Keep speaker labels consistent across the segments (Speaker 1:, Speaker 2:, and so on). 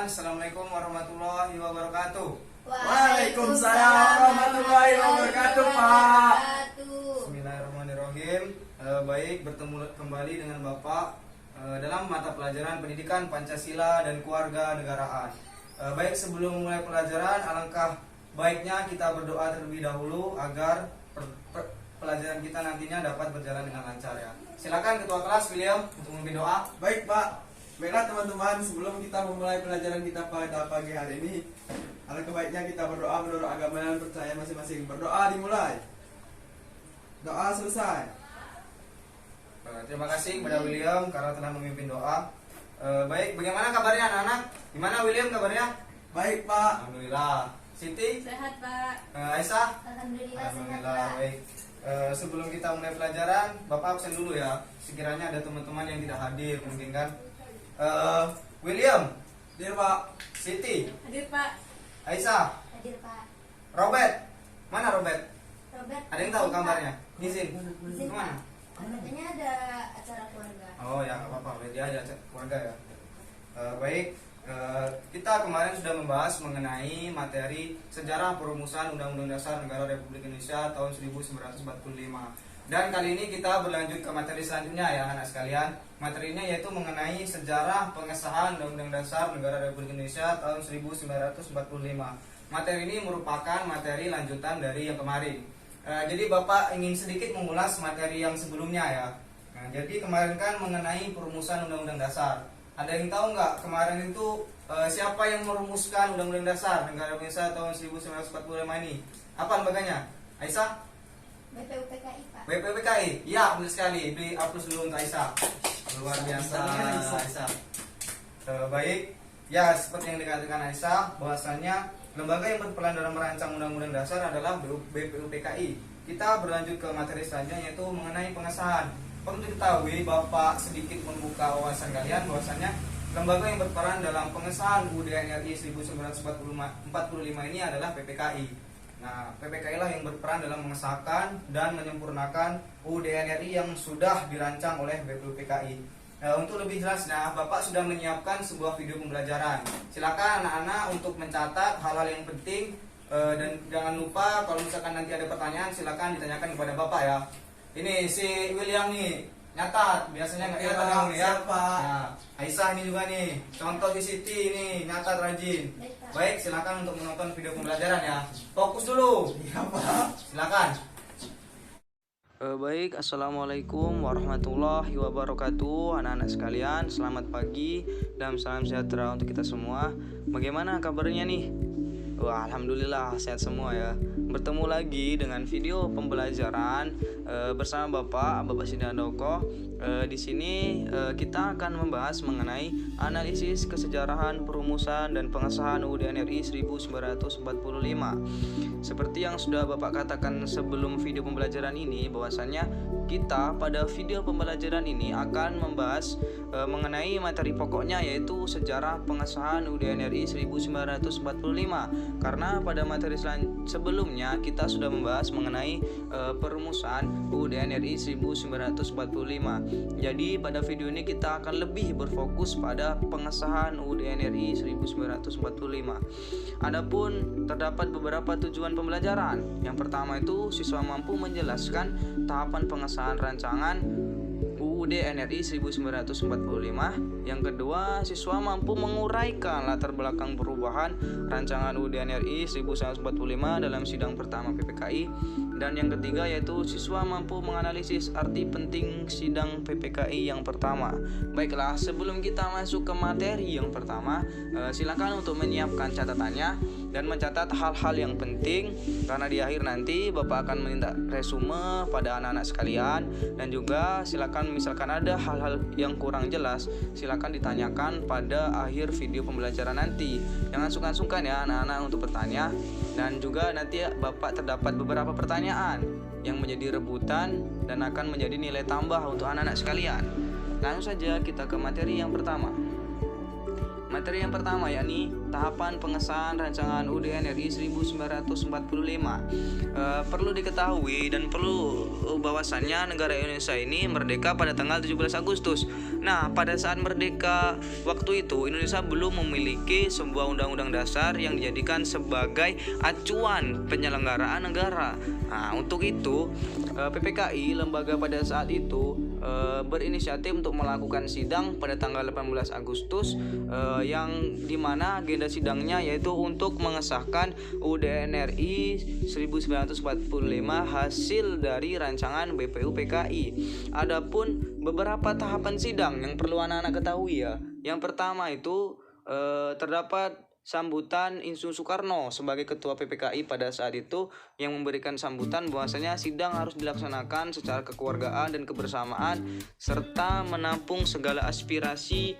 Speaker 1: Assalamualaikum warahmatullahi wabarakatuh.
Speaker 2: Waalaikumsalam warahmatullahi wabarakatuh, Pak.
Speaker 1: Bismillahirrahmanirrahim. Baik, bertemu kembali dengan Bapak dalam mata pelajaran pendidikan Pancasila dan keluarga negaraan. Baik, sebelum memulai pelajaran, alangkah baiknya kita berdoa terlebih dahulu agar pelajaran kita nantinya dapat berjalan dengan lancar ya. Silakan Ketua Kelas William untuk memimpin doa.
Speaker 2: Baik, Pak. Baiklah teman-teman, sebelum kita memulai pelajaran kita pada pagi hari ini, alangkah baiknya kita berdoa menurut agama dan percaya masing-masing. Berdoa dimulai. Doa selesai.
Speaker 1: Terima kasih kepada William karena telah memimpin doa. Baik, bagaimana kabarnya anak-anak? Gimana William kabarnya?
Speaker 2: Baik, Pak.
Speaker 1: Alhamdulillah. Siti?
Speaker 3: Sehat, Pak.
Speaker 1: Aisyah?
Speaker 3: Alhamdulillah sehat,
Speaker 1: Alhamdulillah.
Speaker 3: Pak.
Speaker 1: Baik. Sebelum kita mulai pelajaran, Bapak absen dulu ya. Sekiranya ada teman-teman yang tidak hadir mungkin kan. William,
Speaker 2: Dir, Pak.
Speaker 1: Siti,
Speaker 3: Hadir, Pak.
Speaker 1: Aisyah,
Speaker 3: Hadir, Pak.
Speaker 1: Robert. Mana Robert?
Speaker 3: Robert.
Speaker 1: Ada yang tahu kabarnya? Izin.
Speaker 3: Izin,
Speaker 1: Kemana?
Speaker 3: Pak. Katanya ada acara keluarga.
Speaker 1: Oh ya, nggak apa-apa. Dia ada keluarga ya. Baik. Kita kemarin sudah membahas mengenai materi sejarah perumusan Undang-Undang Dasar Negara Republik Indonesia tahun 1945. Dan kali ini kita berlanjut ke materi selanjutnya ya anak sekalian. Materinya yaitu mengenai sejarah pengesahan Undang-Undang Dasar Negara Republik Indonesia tahun 1945. Materi ini merupakan materi lanjutan dari yang kemarin. Jadi Bapak ingin sedikit mengulas materi yang sebelumnya ya. Nah, jadi kemarin kan mengenai perumusan Undang-Undang Dasar. Ada yang tahu nggak kemarin itu siapa yang merumuskan Undang-Undang Dasar Negara Indonesia tahun 1945 ini? Apa lembagannya? Aisyah?
Speaker 3: BPUPKI, Pak.
Speaker 1: BPUPKI? Ya, benar sekali. Beri aplaus dulu untuk Aisyah. Luar biasa Aisyah. Baik, ya seperti yang dikatakan Aisyah, bahwasanya lembaga yang berperan dalam merancang Undang-Undang Dasar adalah BPUPKI. Kita berlanjut ke materi selanjutnya yaitu mengenai pengesahan. Perlu diketahui, Bapak sedikit membuka wawasan kalian bahwasanya lembaga yang berperan dalam pengesahan UUD RI 1945 ini adalah PPKI. Nah, PPKI lah yang berperan dalam mengesahkan dan menyempurnakan UUD RI yang sudah dirancang oleh BPUPKI. Untuk lebih jelasnya, Bapak sudah menyiapkan sebuah video pembelajaran. Silakan anak-anak untuk mencatat hal-hal yang penting dan jangan lupa kalau misalkan nanti ada pertanyaan silakan ditanyakan kepada Bapak ya. Ini si William nih nyatat, biasanya nggak nyatat kamu nih ya. Nah, Aisyah ini juga nih, contoh di Siti ini nyatat rajin. Baik, silakan untuk menonton video pembelajaran ya. Fokus dulu.
Speaker 2: Iya, Pak.
Speaker 1: Silakan. Baik, assalamualaikum warahmatullahi wabarakatuh. Anak-anak sekalian, selamat pagi dan salam sejahtera untuk kita semua. Bagaimana kabarnya nih? Wah, alhamdulillah sehat semua ya. Bertemu lagi dengan video pembelajaran bersama Bapak Sidandoko. Di sini kita akan membahas mengenai analisis kesejarahan perumusan dan pengesahan UUD RI 1945. Seperti yang sudah Bapak katakan sebelum video pembelajaran ini, bahwasannya kita pada video pembelajaran ini akan membahas mengenai materi pokoknya yaitu sejarah pengesahan UUD RI 1945. Karena pada materi sebelumnya kita sudah membahas mengenai perumusan UUD RI 1945. Jadi pada video ini kita akan lebih berfokus pada pengesahan UUD RI 1945. Adapun terdapat beberapa tujuan pembelajaran. Yang pertama itu siswa mampu menjelaskan tahapan pengesahan rancangan UUD RI 1945. Yang kedua, siswa mampu menguraikan latar belakang perubahan rancangan UUD RI 1945 dalam sidang pertama PPKI. Dan yang ketiga yaitu siswa mampu menganalisis arti penting sidang PPKI yang pertama. Baiklah, sebelum kita masuk ke materi yang pertama, silakan untuk menyiapkan catatannya dan mencatat hal-hal yang penting, karena di akhir nanti Bapak akan meminta resume pada anak-anak sekalian. Dan juga silakan misalkan ada hal-hal yang kurang jelas, silakan ditanyakan pada akhir video pembelajaran nanti. Jangan sungkan-sungkan ya anak-anak untuk bertanya. Dan juga nanti Bapak terdapat beberapa pertanyaan yang menjadi rebutan dan akan menjadi nilai tambah untuk anak-anak sekalian. Langsung saja kita ke materi yang pertama. materi yang pertama yakni tahapan pengesahan rancangan UUD RI 1945. Perlu diketahui dan perlu bahwasannya negara Indonesia ini merdeka pada tanggal 17 Agustus. Nah, pada saat merdeka waktu itu Indonesia belum memiliki sebuah undang-undang dasar yang dijadikan sebagai acuan penyelenggaraan negara. Nah, untuk itu PPKI lembaga pada saat itu berinisiatif untuk melakukan sidang pada tanggal 18 Agustus yang dimana agenda sidangnya yaitu untuk mengesahkan UUD RI 1945 hasil dari rancangan BPU PKI. Adapun beberapa tahapan sidang yang perlu anak-anak ketahui ya. Yang pertama itu terdapat sambutan Insinyur Soekarno sebagai ketua PPKI pada saat itu yang memberikan sambutan bahwasanya sidang harus dilaksanakan secara kekeluargaan dan kebersamaan serta menampung segala aspirasi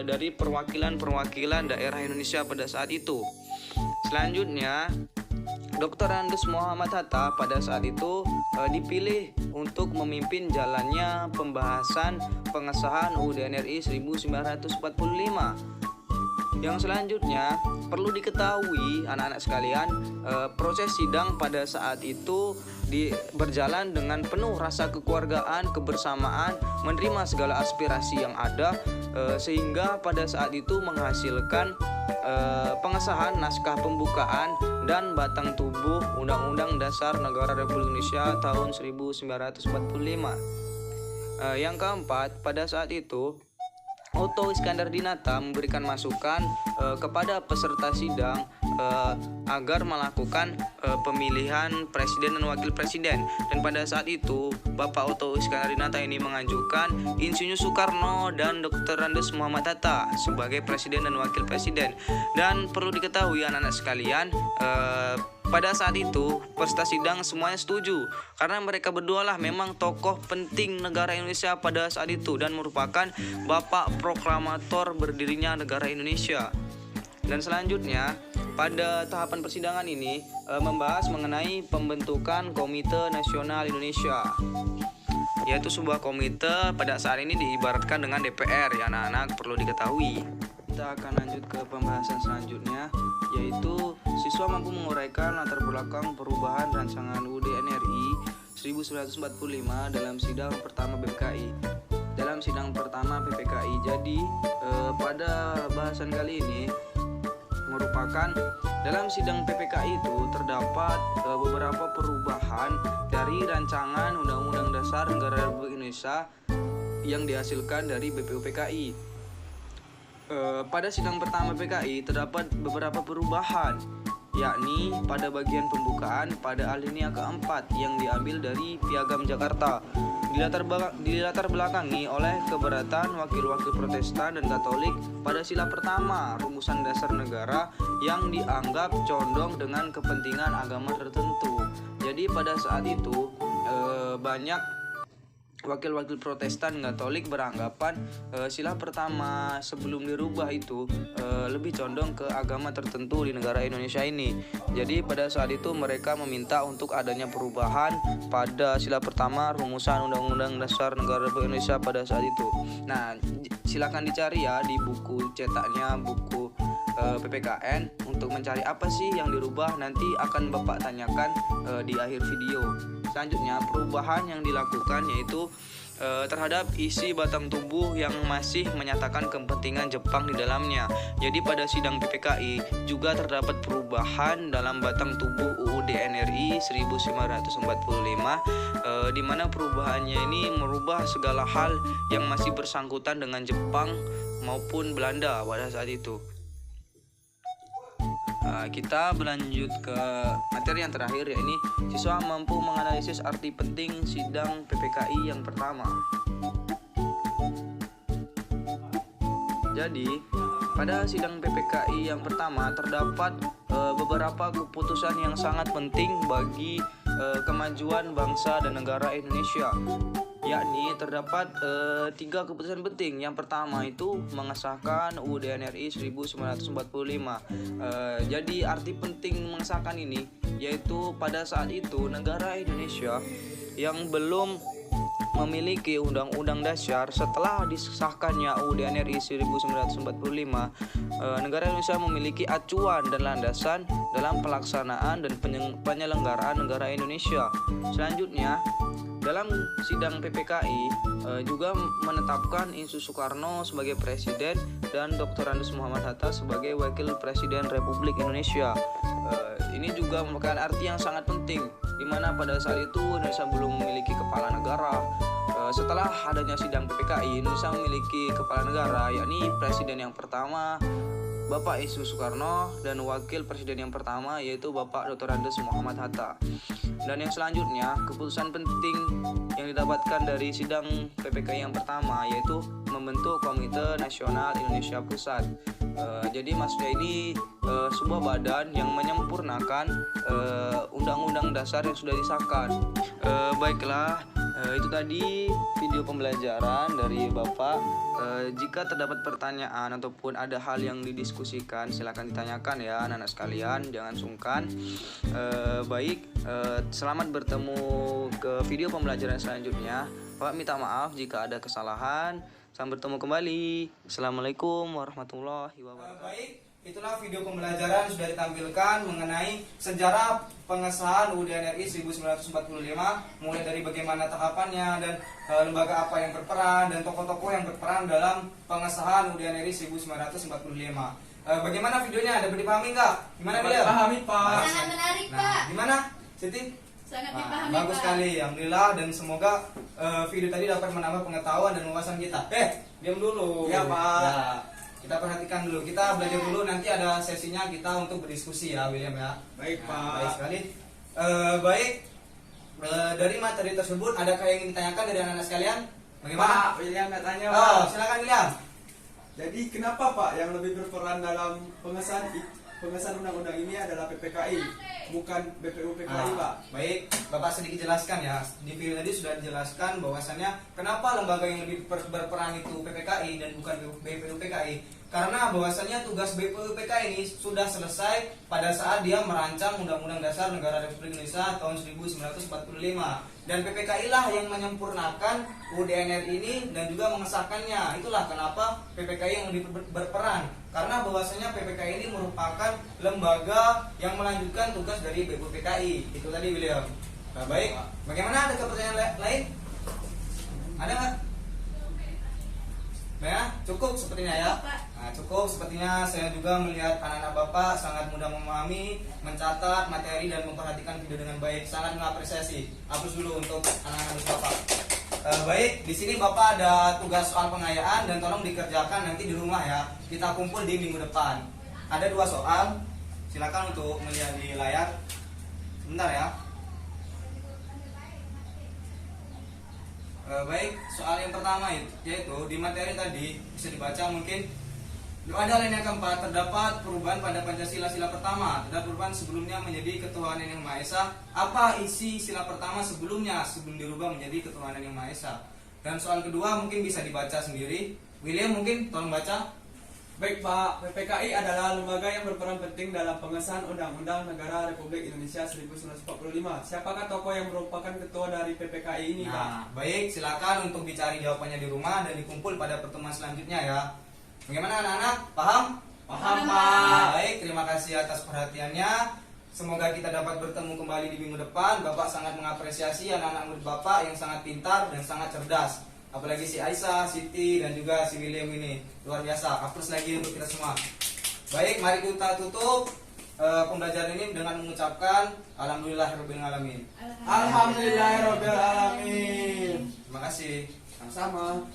Speaker 1: dari perwakilan-perwakilan daerah Indonesia pada saat itu. Selanjutnya, Dr. Andes Muhammad Hatta pada saat itu dipilih untuk memimpin jalannya pembahasan pengesahan UUD RI 1945. Yang selanjutnya perlu diketahui anak-anak sekalian, proses sidang pada saat itu berjalan dengan penuh rasa kekeluargaan, kebersamaan, menerima segala aspirasi yang ada, sehingga pada saat itu menghasilkan pengesahan naskah pembukaan dan batang tubuh Undang-Undang Dasar Negara Republik Indonesia tahun 1945. Yang keempat, pada saat itu Otto Iskandar-Dinata memberikan masukan kepada peserta sidang agar melakukan pemilihan presiden dan wakil presiden. Dan pada saat itu Bapak Otto Iskandar-Dinata ini mengajukan Insinyur Soekarno dan Dr. Andes Muhammad Hatta sebagai presiden dan wakil presiden. Dan perlu diketahui anak-anak sekalian, pada saat itu peserta sidang semuanya setuju karena mereka berdua lah memang tokoh penting negara Indonesia pada saat itu dan merupakan bapak proklamator berdirinya negara Indonesia. Dan selanjutnya pada tahapan persidangan ini membahas mengenai pembentukan Komite Nasional Indonesia, yaitu sebuah komite pada saat ini diibaratkan dengan DPR ya anak-anak, perlu diketahui. Kita akan lanjut ke pembahasan selanjutnya, yaitu siswa mampu menguraikan latar belakang perubahan rancangan UUD RI 1945 dalam sidang pertama PPKI. Jadi pada bahasan kali ini merupakan dalam sidang PPKI itu terdapat beberapa perubahan dari rancangan Undang-Undang Dasar Negara Republik Indonesia yang dihasilkan dari BPU PKI. Pada sidang pertama PKI terdapat beberapa perubahan, yakni pada bagian pembukaan pada alinea keempat yang diambil dari Piagam Jakarta, dilatar belakangi oleh keberatan wakil-wakil Protestan dan Katolik pada sila pertama rumusan dasar negara yang dianggap condong dengan kepentingan agama tertentu. Jadi pada saat itu banyak wakil-wakil Protestan dan Katolik beranggapan sila pertama sebelum dirubah itu lebih condong ke agama tertentu di negara Indonesia ini. Jadi pada saat itu mereka meminta untuk adanya perubahan pada sila pertama rumusan Undang-Undang Dasar Negara Republik Indonesia pada saat itu. Nah, silakan dicari ya di buku cetaknya, buku PPKN untuk mencari apa sih yang dirubah, nanti akan Bapak tanyakan di akhir video. Selanjutnya perubahan yang dilakukan yaitu terhadap isi batang tubuh yang masih menyatakan kepentingan Jepang di dalamnya. Jadi pada sidang PPKI juga terdapat perubahan dalam batang tubuh UUD RI 1945 di mana perubahannya ini merubah segala hal yang masih bersangkutan dengan Jepang maupun Belanda pada saat itu. Kita berlanjut ke materi yang terakhir, yakni siswa mampu menganalisis arti penting sidang PPKI yang pertama. Jadi pada sidang PPKI yang pertama terdapat beberapa keputusan yang sangat penting bagi kemajuan bangsa dan negara Indonesia, yakni terdapat 3 keputusan penting. Yang pertama itu mengesahkan UUD RI 1945. Jadi arti penting mengesahkan ini yaitu pada saat itu negara Indonesia yang belum memiliki Undang-Undang Dasar setelah disahkannya UUD NRI 1945, negara Indonesia memiliki acuan dan landasan dalam pelaksanaan dan penyelenggaraan negara Indonesia. Selanjutnya, dalam sidang PPKI juga menetapkan Insinyur Soekarno sebagai presiden dan Dr. Andes Muhammad Hatta sebagai wakil presiden Republik Indonesia. Ini juga merupakan arti yang sangat penting, di mana pada saat itu Indonesia belum memiliki kepala negara. Setelah adanya sidang PPKI, Indonesia memiliki kepala negara, yakni presiden yang pertama Bapak Insinyur Soekarno dan wakil presiden yang pertama yaitu Bapak Dr. Andes Muhammad Hatta. Dan yang selanjutnya, keputusan penting yang didapatkan dari sidang PPKI yang pertama yaitu membentuk Komite Nasional Indonesia Pusat. Jadi maksudnya ini sebuah badan yang menyempurnakan undang-undang dasar yang sudah disahkan. Baiklah, itu tadi video pembelajaran dari Bapak. Jika terdapat pertanyaan ataupun ada hal yang didiskusikan, silakan ditanyakan ya anak-anak sekalian, jangan sungkan. Selamat bertemu ke video pembelajaran selanjutnya. Bapak minta maaf jika ada kesalahan. Sampai bertemu kembali. Assalamualaikum warahmatullahi wabarakatuh.
Speaker 2: Baik, itulah video pembelajaran sudah ditampilkan mengenai sejarah pengesahan UUD NRI 1945, mulai dari bagaimana tahapannya dan lembaga apa yang berperan dan tokoh-tokoh yang berperan dalam pengesahan UUD NRI 1945. Bagaimana videonya? Dapat dipahami nggak? Gimana beliau?
Speaker 4: Pahami, Pak.
Speaker 3: Sangat menarik,
Speaker 2: Nah,
Speaker 3: Pak.
Speaker 2: gimana, Siti?
Speaker 3: Sangat
Speaker 2: Nah,
Speaker 3: dipahami,
Speaker 2: bagus
Speaker 3: Pak.
Speaker 2: sekali, alhamdulillah, dan semoga video tadi dapat menambah pengetahuan dan wawasan kita. Diam dulu.
Speaker 4: Ya, Pak.
Speaker 2: Ya, kita perhatikan dulu. Kita belajar dulu. Nanti ada sesinya kita untuk berdiskusi ya, William ya.
Speaker 4: Baik,
Speaker 2: Nah,
Speaker 4: Pak.
Speaker 2: baik sekali. Dari materi tersebut, adakah yang ingin ditanyakan dari anak-anak sekalian? Bagaimana?
Speaker 4: Pak, William nak tanya,
Speaker 2: Oh,
Speaker 4: Pak.
Speaker 2: silakan William.
Speaker 4: Jadi kenapa Pak yang lebih berperan dalam pengesahan undang-undang ini adalah PPKI, bukan BPUPKI, Pak?
Speaker 2: Baik, Bapak sedikit jelaskan ya. Di video tadi sudah dijelaskan bahwasannya kenapa lembaga yang lebih berperan itu PPKI dan bukan BPUPKI. Karena bahwasannya tugas BPUPKI ini sudah selesai pada saat dia merancang Undang-Undang Dasar Negara Republik Indonesia tahun 1945. Dan PPKI lah yang menyempurnakan UUD NRI ini dan juga mengesahkannya. Itulah kenapa PPKI yang lebih berperan. Karena bahwasanya PPKI ini merupakan lembaga yang melanjutkan tugas dari BPUPKI. Itu tadi William. Nah, baik, bagaimana, ada pertanyaan lain? Ada nggak? Ya, cukup sepertinya ya. Nah, cukup sepertinya. Saya juga melihat anak-anak Bapak sangat mudah memahami, mencatat materi dan memperhatikan video dengan baik. Sangat mengapresiasi. Hapus dulu untuk anak-anak Bapak. Baik, di sini Bapak ada tugas soal pengayaan dan tolong dikerjakan nanti di rumah ya. Kita kumpul di minggu depan. Ada 2 soal. Silakan untuk melihat di layar. Sebentar ya. Baik, soal yang pertama yaitu di materi tadi bisa dibaca mungkin. Ada lain yang keempat, terdapat perubahan pada Pancasila sila pertama. Terdapat perubahan sebelumnya menjadi ketuhanan yang Maha Esa. Apa isi sila pertama sebelumnya sebelum dirubah menjadi ketuhanan yang Maha Esa? Dan soal kedua mungkin bisa dibaca sendiri. William mungkin tolong baca.
Speaker 4: Baik, Pak. PPKI adalah lembaga yang berperan penting dalam pengesahan Undang-Undang Negara Republik Indonesia 1945. Siapakah tokoh yang merupakan ketua dari PPKI ini, Pak?
Speaker 2: Nah, baik, silakan untuk dicari jawabannya di rumah dan dikumpul pada pertemuan selanjutnya ya. Bagaimana anak-anak? Paham?
Speaker 4: Paham,
Speaker 2: Nah,
Speaker 4: Pak.
Speaker 2: baik, terima kasih atas perhatiannya. Semoga kita dapat bertemu kembali di minggu depan. Bapak sangat mengapresiasi anak-anak murid Bapak yang sangat pintar dan sangat cerdas. Apalagi si Aisyah, Siti, dan juga si William ini. Luar biasa, hapus lagi untuk kita semua. Baik, mari kita tutup pembelajaran ini dengan mengucapkan Alhamdulillahirabbil alamin.
Speaker 4: Alhamdulillahirabbil alamin.
Speaker 2: Terima kasih.
Speaker 4: Sama-sama.